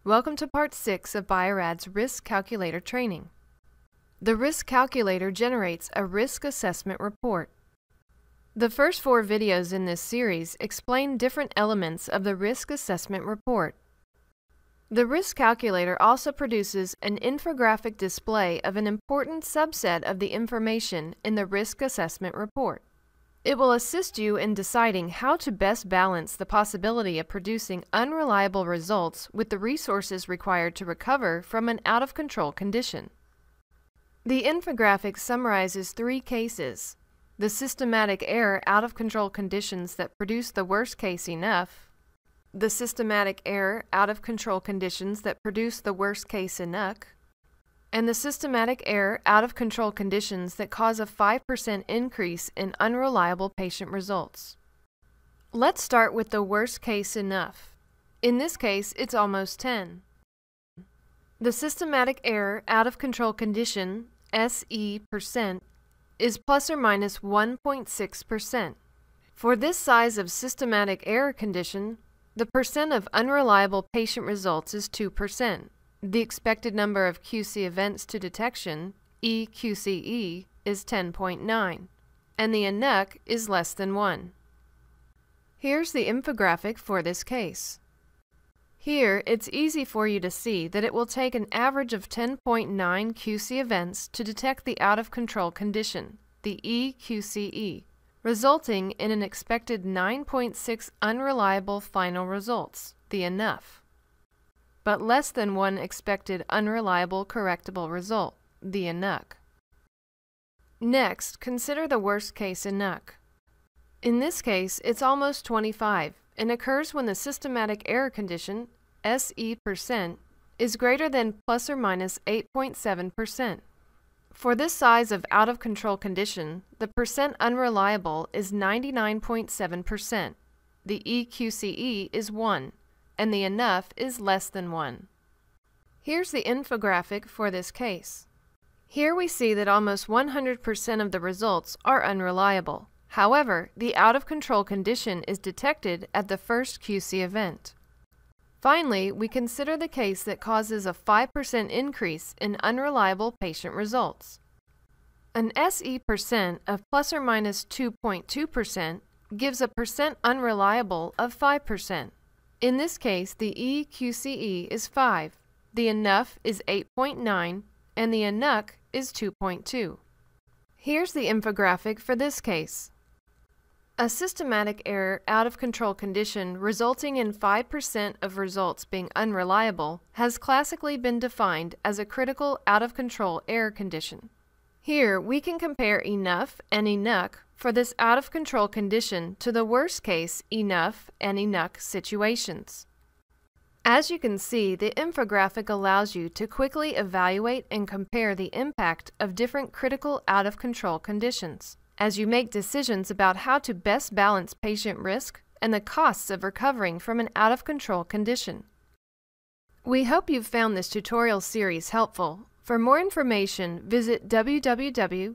Welcome to Part 6 of Bio-Rad's Risk Calculator training. The Risk Calculator generates a risk assessment report. The first 4 videos in this series explain different elements of the risk assessment report. The Risk Calculator also produces an infographic display of an important subset of the information in the risk assessment report. It will assist you in deciding how to best balance the possibility of producing unreliable results with the resources required to recover from an out-of-control condition. The infographic summarizes 3 cases: the systematic error out-of-control conditions that produce the worst case enough, the systematic error out-of-control conditions that produce the worst case enough, and the systematic error out-of-control conditions that cause a 5% increase in unreliable patient results. Let's start with the worst case enough. In this case, it's almost 10. The systematic error out-of-control condition, SE%, is plus or minus 1.6%. For this size of systematic error condition, the percent of unreliable patient results is 2%. The expected number of QC events to detection, EQCE, is 10.9, and the NUC is less than 1. Here's the infographic for this case. Here, it's easy for you to see that it will take an average of 10.9 QC events to detect the out-of-control condition, the EQCE, resulting in an expected 9.6 unreliable final results, the enough, but less than 1 expected unreliable correctable result, the NUC. Next, consider the worst case NUC. In this case, it's almost 25 and occurs when the systematic error condition, SE%, is greater than plus or minus 8.7%. For this size of out-of-control condition, the percent unreliable is 99.7%, the EQCE is 1, and the enough is less than 1. Here's the infographic for this case. Here we see that almost 100% of the results are unreliable. However, the out-of-control condition is detected at the first QC event. Finally, we consider the case that causes a 5% increase in unreliable patient results. An SE% of plus or minus 2.2% gives a percent unreliable of 5%. In this case, the EQCE is 5, the enough is 8.9, and the NUC is 2.2. Here's the infographic for this case. A systematic error out-of-control condition resulting in 5% of results being unreliable has classically been defined as a critical out-of-control error condition. Here, we can compare enough and NUC for this out-of-control condition to the worst case enough and NUC situations. As you can see, the infographic allows you to quickly evaluate and compare the impact of different critical out-of-control conditions as you make decisions about how to best balance patient risk and the costs of recovering from an out-of-control condition. We hope you've found this tutorial series helpful. For more information, visit www.qcnet.com.